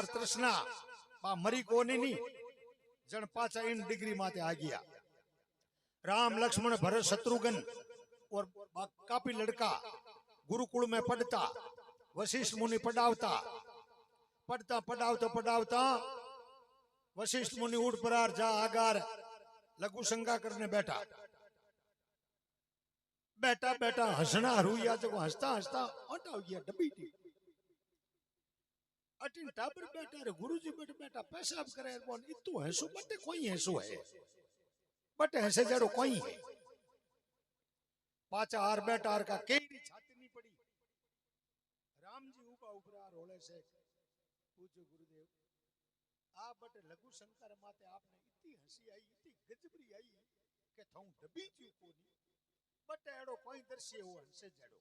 तृष्णा बा मरी कोनी नी जन पाचा इन डिग्री माते आ गया। राम लक्ष्मण भरत शत्रुघ्न और काफी लड़का गुरुकुल में पढ़ता, वशिष्ठ मुनि पढ़ावता, पढ़ता पढ़ावता पढ़ावता वशिष्ठ मुनि उठ परार जा आगार लघु शंका करने बैठा। बैठा बैठा हंसना रुइया जो हंसता हंसता हटा गया डब्बी थी अटिन टाबर बैठा रे गुरुजी बैठे बैठा पेशाब करे बोन इतु हंसो बटे कोई हंसो है बटे हंसे जड़ो कोई है। पाचा हार बैठा हार का केरी छाती नहीं पड़ी। राम जी ऊपा ऊपरा रोले से पूछो गुरुदेव आप बटे लघु शंकर माते आपने इतनी हंसी आई इतनी गजबरी आई के थऊ डबी जी कोनी बटे एड़ो कोई दर्शी हो हंसे जड़ो।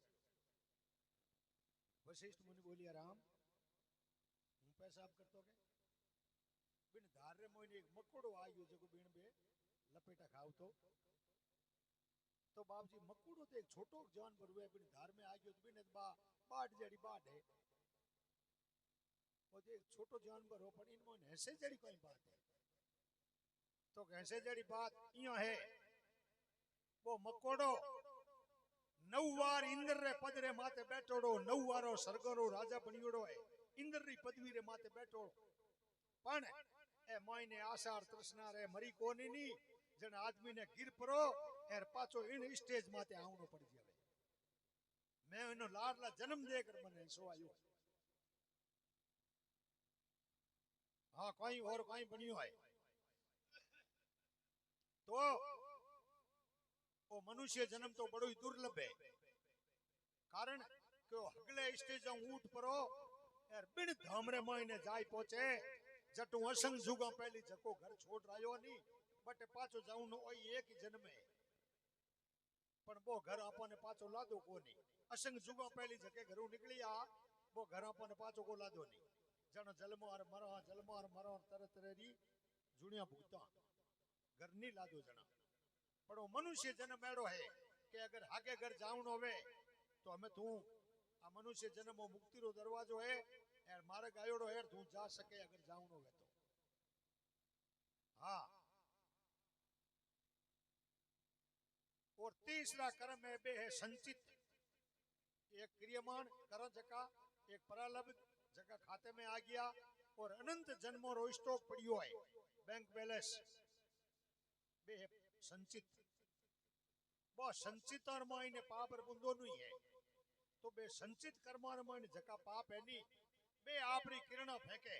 वशिष्ठ मुनि बोलिया राम हूं पेशाब करतो के बिन धार रे मोइने एक मकोड़ो आयो जको बिन बे लपेटा खावतो तो बाप जी मकोड़ो तो एक छोटो जानवर हुए बिन धार में आ गयो तो बिन बा बाट जड़ी बाट है वो जो एक छोटो जानवर हो पर इनमें हंसे जड़ी कोई बात है तो हंसे जड़ी बात यो है वो मकोड़ो 9 वार इंद्र रे पद रे माथे बैठोड़ो 9 वारो सरगरो राजा बनियोड़ो है इंद्र री पदवी रे माथे बैठो पण ए मोइने आसार तृष्णा रे मरी कोनी नी जन आदमी ने गिर परो एर पाछो इन स्टेज माथे आवनो पड़ जावे। मैं इनो लाडला जन्म देकर मने सो आयो। हां कोई और कोई बनियो है तो वो मनुष्य जन्म तो बड़ो ही दुर्लभ है कारण के अगले स्टेज ऊंट परो यार बिन धामरे महीने जाई पहुंचे जटू असंग जुगा पहली जको घर छोड़ रायो नी बटे पाछो जाऊं नो ओई एक ही जन्म है पण वो घर आपने पाछो लादो कोनी असंग जुगा पहली जके घरू निकली आ वो घर आपने पाछो को लादो नी जनो जलमो और मरो तरह तरह री जुनिया भूता घर नी लादो जना पण वो मनुष्य जन्म एड़ो है कि अगर आगे घर जाऊं होवे तो हमें तू आ मनुष्य जन्म वो मुक्ति रो दरवाजो है यार मार्ग आयोड़ो है तू जा सके अगर जाऊं होवे तो। हाँ और तीसरा कर्म है बे है संचित एक क्रियमान कर जका एक परालब्ध जका खाते में आ गया और अनंत जन्मों रो स्टॉक पड़ियो है बैंक बैलेंस बे है संचित वो संचित और मायने पाप और बुंदो नहीं है तो बे संचित कर्म और मायने जका पाप है नी बे आपरी किरणा फेंके